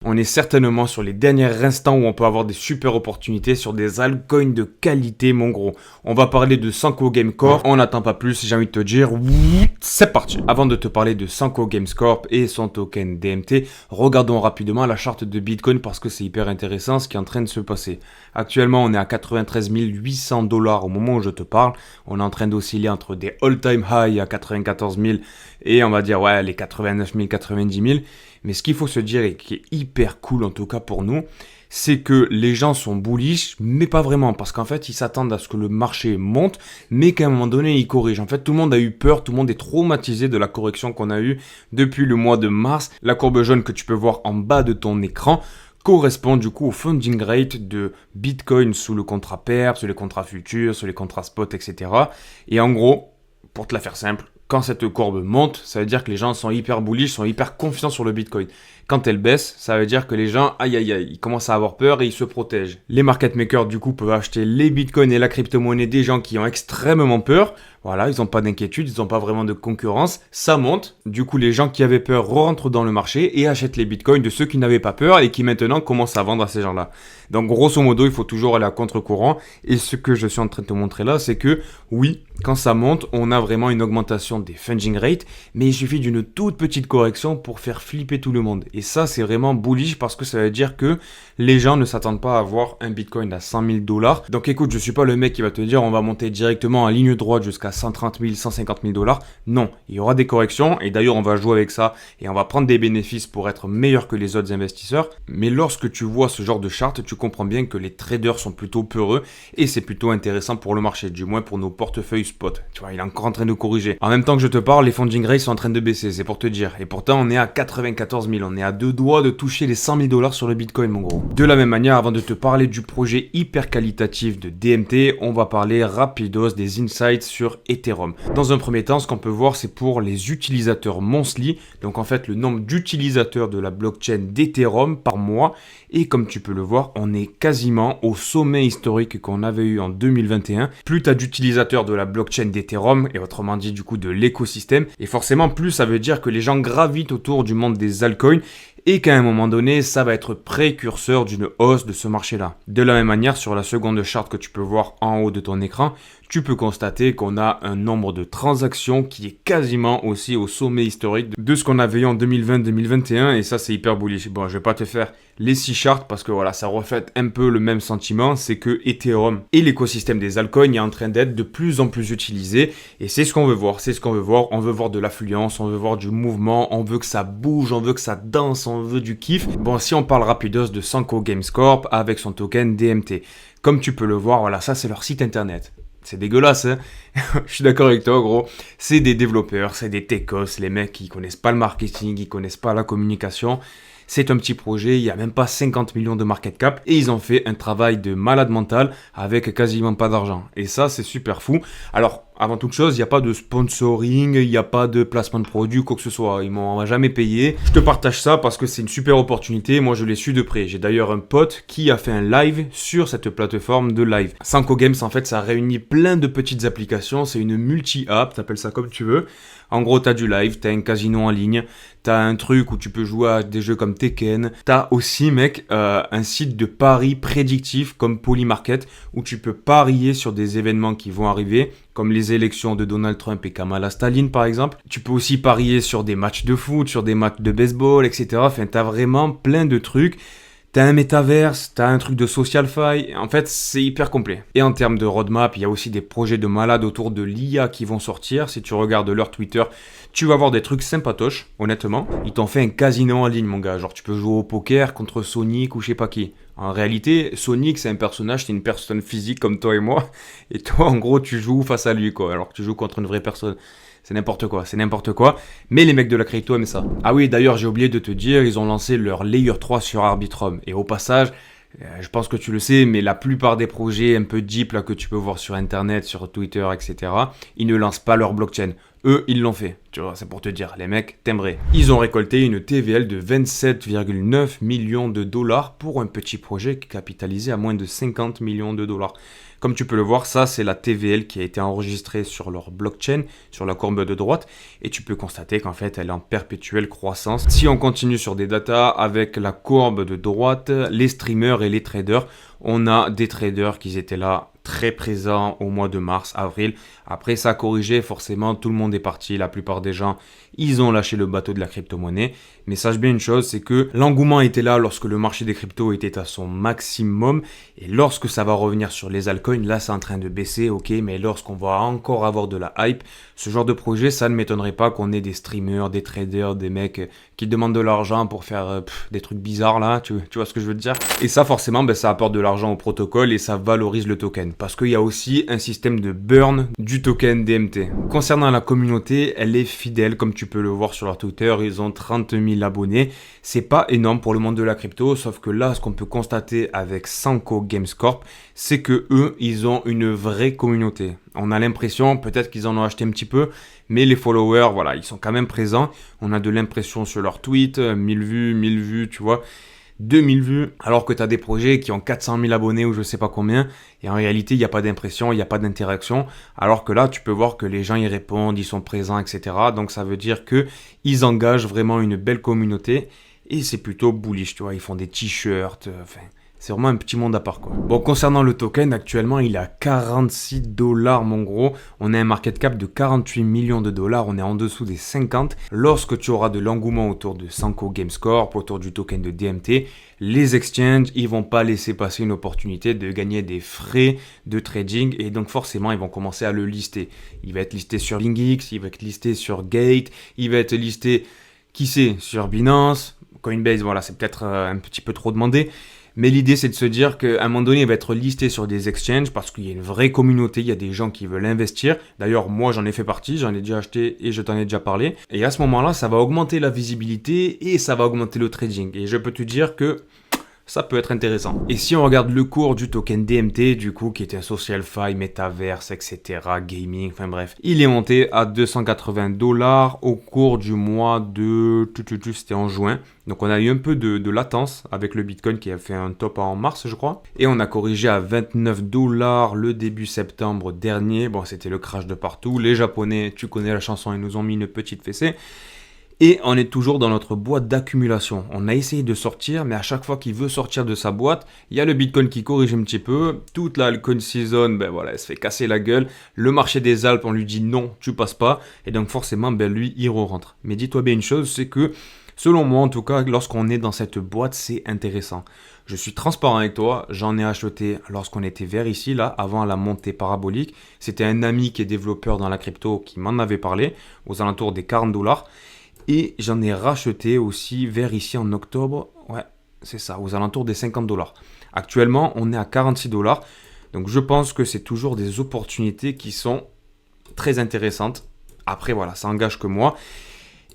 on est certainement sur les derniers instants où on peut avoir des super opportunités sur des altcoins de qualité, mon gros. On va parler de Sanko Games Corp. On n'attend pas plus, j'ai envie de te dire, c'est parti. Avant de te parler de Sanko Games Corp et son token DMT, regardons rapidement la charte de Bitcoin parce que c'est hyper intéressant ce qui est en train de se passer. Actuellement, on est à 93 800 $ au moment où je te parle. On est en train d'osciller entre des all-time high à 94 000 et on va dire les 89 000, 90 000. Mais ce qu'il faut se dire et qui est hyper cool en tout cas pour nous, c'est que les gens sont bullish, mais pas vraiment, parce qu'en fait, ils s'attendent à ce que le marché monte, mais qu'à un moment donné, il corrige. En fait, tout le monde a eu peur, tout le monde est traumatisé de la correction qu'on a eue depuis le mois de mars. La courbe jaune que tu peux voir en bas de ton écran correspond du coup au funding rate de Bitcoin sous le contrat PERP, sur les contrats futurs, sur les contrats spot, etc. Et en gros, pour te la faire simple, quand cette courbe monte, ça veut dire que les gens sont hyper bullish, sont hyper confiants sur le Bitcoin. Quand elle baisse, ça veut dire que les gens, ils commencent à avoir peur et ils se protègent. Les market makers, du coup, peuvent acheter les bitcoins et la crypto-monnaie des gens qui ont extrêmement peur. Voilà, ils n'ont pas d'inquiétude, ils n'ont pas vraiment de concurrence. Ça monte. Du coup, les gens qui avaient peur rentrent dans le marché et achètent les bitcoins de ceux qui n'avaient pas peur et qui maintenant commencent à vendre à ces gens-là. Donc, grosso modo, il faut toujours aller à contre-courant. Et ce que je suis en train de te montrer là, c'est que oui, quand ça monte, on a vraiment une augmentation des funding rates, mais il suffit d'une toute petite correction pour faire flipper tout le monde. Et ça, c'est vraiment bullish parce que ça veut dire que les gens ne s'attendent pas à avoir un bitcoin à 100 000 $. Donc écoute, je suis pas le mec qui va te dire on va monter directement en ligne droite jusqu'à 130 000, 150 000 $. Non, il y aura des corrections et d'ailleurs on va jouer avec ça et on va prendre des bénéfices pour être meilleur que les autres investisseurs. Mais lorsque tu vois ce genre de charte, tu comprends bien que les traders sont plutôt peureux et c'est plutôt intéressant pour le marché, du moins pour nos portefeuilles spot. Tu vois, il est encore en train de corriger. En même temps que je te parle, les funding rates sont en train de baisser, c'est pour te dire. Et pourtant, on est à 94 000, on est à deux doigts de toucher les 100 000 $ sur le Bitcoin, mon gros. De la même manière, avant de te parler du projet hyper qualitatif de DMT, on va parler rapidos des insights sur Ethereum. Dans un premier temps, ce qu'on peut voir, c'est pour les utilisateurs monthly, donc en fait le nombre d'utilisateurs de la blockchain d'Ethereum par mois. Et comme tu peux le voir, on est quasiment au sommet historique qu'on avait eu en 2021. Plus tu as d'utilisateurs de la blockchain d'Ethereum, et autrement dit du coup de l'écosystème, et forcément plus ça veut dire que les gens gravitent autour du monde des altcoins, et qu'à un moment donné, ça va être précurseur d'une hausse de ce marché-là. De la même manière, sur la seconde charte que tu peux voir en haut de ton écran, tu peux constater qu'on a un nombre de transactions qui est quasiment aussi au sommet historique de ce qu'on avait eu en 2020-2021 et ça c'est hyper bullish. Bon, je vais pas te faire les 6 charts parce que voilà, ça reflète un peu le même sentiment, c'est que Ethereum et l'écosystème des altcoins est en train d'être de plus en plus utilisé et c'est ce qu'on veut voir, on veut voir de l'affluence, on veut voir du mouvement, on veut que ça bouge, on veut que ça danse, on veut du kiff. Bon, si on parle rapidos de Sanko Games Corp avec son token DMT, comme tu peux le voir, voilà, ça c'est leur site internet. C'est dégueulasse, hein. Je suis d'accord avec toi, gros. C'est des développeurs, c'est des techos, les mecs qui connaissent pas le marketing, qui connaissent pas la communication. C'est un petit projet, il n'y a même pas 50 millions de market cap et ils ont fait un travail de malade mental avec quasiment pas d'argent. Et ça, c'est super fou. Alors, avant toute chose, il n'y a pas de sponsoring, il n'y a pas de placement de produit, quoi que ce soit. Ils m'ont jamais payé. Je te partage ça parce que c'est une super opportunité. Moi, je l'ai su de près. J'ai d'ailleurs un pote qui a fait un live sur cette plateforme de live. Sanko Games, en fait, ça réunit plein de petites applications. C'est une multi-app, t'appelles ça comme tu veux. En gros, t'as du live, t'as un casino en ligne, t'as un truc où tu peux jouer à des jeux comme Tekken. T'as aussi, mec, un site de paris prédictif comme Polymarket où tu peux parier sur des événements qui vont arriver, comme les élections de Donald Trump et Kamala Stalin, par exemple. Tu peux aussi parier sur des matchs de foot, sur des matchs de baseball, etc. Enfin, t'as vraiment plein de trucs. T'as un métaverse, t'as un truc de SocialFi, en fait c'est hyper complet. Et en termes de roadmap, il y a aussi des projets de malades autour de l'IA qui vont sortir. Si tu regardes leur Twitter, tu vas voir des trucs sympatoches, honnêtement. Ils t'ont fait un casino en ligne, mon gars. Genre tu peux jouer au poker contre Sonic ou je sais pas qui. En réalité, Sonic c'est un personnage, c'est une personne physique comme toi et moi. Et toi en gros tu joues face à lui quoi, alors que tu joues contre une vraie personne. C'est n'importe quoi. Mais les mecs de la crypto aiment ça. Ah oui, d'ailleurs, j'ai oublié de te dire, ils ont lancé leur Layer 3 sur Arbitrum. Et au passage, je pense que tu le sais, mais la plupart des projets un peu deep là, que tu peux voir sur Internet, sur Twitter, etc., ils ne lancent pas leur blockchain. Eux, ils l'ont fait. Tu vois, c'est pour te dire, les mecs, timbrés. Ils ont récolté une TVL de 27,9 millions de dollars pour un petit projet capitalisé à moins de 50 millions de dollars. Comme tu peux le voir, ça, c'est la TVL qui a été enregistrée sur leur blockchain, sur la courbe de droite. Et tu peux constater qu'en fait, elle est en perpétuelle croissance. Si on continue sur des datas avec la courbe de droite, les streamers et les traders, on a des traders qui étaient là très présents au mois de mars, avril. Après, ça a corrigé, forcément, tout le monde est parti. La plupart des gens, ils ont lâché le bateau de la crypto-monnaie. Mais sache bien une chose, c'est que l'engouement était là lorsque le marché des cryptos était à son maximum. Et lorsque ça va revenir sur les altcoins, là, c'est en train de baisser, ok. Mais lorsqu'on va encore avoir de la hype, ce genre de projet, ça ne m'étonnerait pas qu'on ait des streamers, des traders, des mecs qui demandent de l'argent pour faire des trucs bizarres là. Tu vois ce que je veux te dire? Et ça, forcément, ça apporte de l'argent au protocole et ça valorise le token. Parce qu'il y a aussi un système de burn du token DMT. Concernant la communauté, elle est fidèle, comme tu peux le voir sur leur Twitter, ils ont 30 000 abonnés. C'est pas énorme pour le monde de la crypto, sauf que là, ce qu'on peut constater avec Sanko Games Corp, c'est que eux, ils ont une vraie communauté. On a l'impression, peut-être qu'ils en ont acheté un petit peu, mais les followers, voilà, ils sont quand même présents. On a de l'impression sur leurs tweets, 1000 vues, tu vois. 2000 vues, alors que tu as des projets qui ont 400 000 abonnés ou je sais pas combien, et en réalité, il n'y a pas d'impression, il n'y a pas d'interaction, alors que là, tu peux voir que les gens y répondent, ils sont présents, etc. Donc ça veut dire qu'ils engagent vraiment une belle communauté, et c'est plutôt bullish, tu vois, ils font des t-shirts, enfin... C'est vraiment un petit monde à part, quoi. Bon, concernant le token, actuellement, il est à 46 $, mon gros. On a un market cap de 48 millions de dollars. On est en dessous des 50. Lorsque tu auras de l'engouement autour de Sanko Games Corp, autour du token de DMT, les exchanges, ils vont pas laisser passer une opportunité de gagner des frais de trading. Et donc, forcément, ils vont commencer à le lister. Il va être listé sur LinkX, il va être listé sur Gate, il va être listé, qui sait, sur Binance, Coinbase, voilà, c'est peut-être un petit peu trop demandé. Mais l'idée, c'est de se dire qu'à un moment donné, il va être listé sur des exchanges parce qu'il y a une vraie communauté, il y a des gens qui veulent investir. D'ailleurs, moi, j'en ai fait partie, j'en ai déjà acheté et je t'en ai déjà parlé. Et à ce moment-là, ça va augmenter la visibilité et ça va augmenter le trading. Et je peux te dire que ça peut être intéressant. Et si on regarde le cours du token DMT, du coup, qui était un social fi, metaverse, etc., gaming, enfin bref, il est monté à 280 $ au cours du mois de... C'était en juin. Donc on a eu un peu de latence avec le Bitcoin qui a fait un top en mars, je crois. Et on a corrigé à 29 $ le début septembre dernier. Bon, c'était le crash de partout. Les Japonais, tu connais la chanson, ils nous ont mis une petite fessée. Et on est toujours dans notre boîte d'accumulation. On a essayé de sortir, mais à chaque fois qu'il veut sortir de sa boîte, il y a le Bitcoin qui corrige un petit peu. Toute la altcoin season, elle se fait casser la gueule. Le marché des Alpes, on lui dit non, tu passes pas. Et donc forcément, lui, il re-rentre. Mais dis-toi bien une chose, c'est que, selon moi en tout cas, lorsqu'on est dans cette boîte, c'est intéressant. Je suis transparent avec toi, j'en ai acheté lorsqu'on était vers ici, là, avant la montée parabolique. C'était un ami qui est développeur dans la crypto qui m'en avait parlé, aux alentours des 40 $. Et j'en ai racheté aussi vers ici en octobre. Ouais, c'est ça, aux alentours des 50 $. Actuellement, on est à 46 $. Donc je pense que c'est toujours des opportunités qui sont très intéressantes. Après, voilà, ça engage que moi.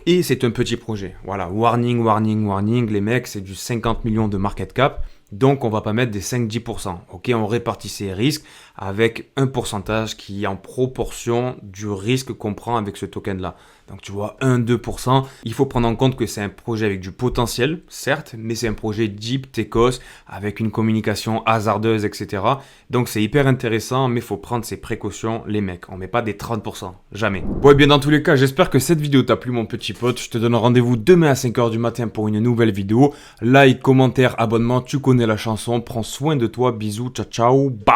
Et c'est un petit projet. Voilà, warning, les mecs, c'est du 50 millions de market cap. Donc, on va pas mettre des 5-10%. Ok, on répartit ces risques avec un pourcentage qui est en proportion du risque qu'on prend avec ce token-là. Donc, tu vois, 1-2%. Il faut prendre en compte que c'est un projet avec du potentiel, certes, mais c'est un projet deep, techos, avec une communication hasardeuse, etc. Donc, c'est hyper intéressant, mais il faut prendre ses précautions, les mecs. On met pas des 30%. Jamais. Bon, et bien, dans tous les cas, j'espère que cette vidéo t'a plu, mon petit pote. Je te donne rendez-vous demain à 5h du matin pour une nouvelle vidéo. Like, commentaire, abonnement, tu connais la chanson. Prends soin de toi. Bisous, ciao, ciao. Bam!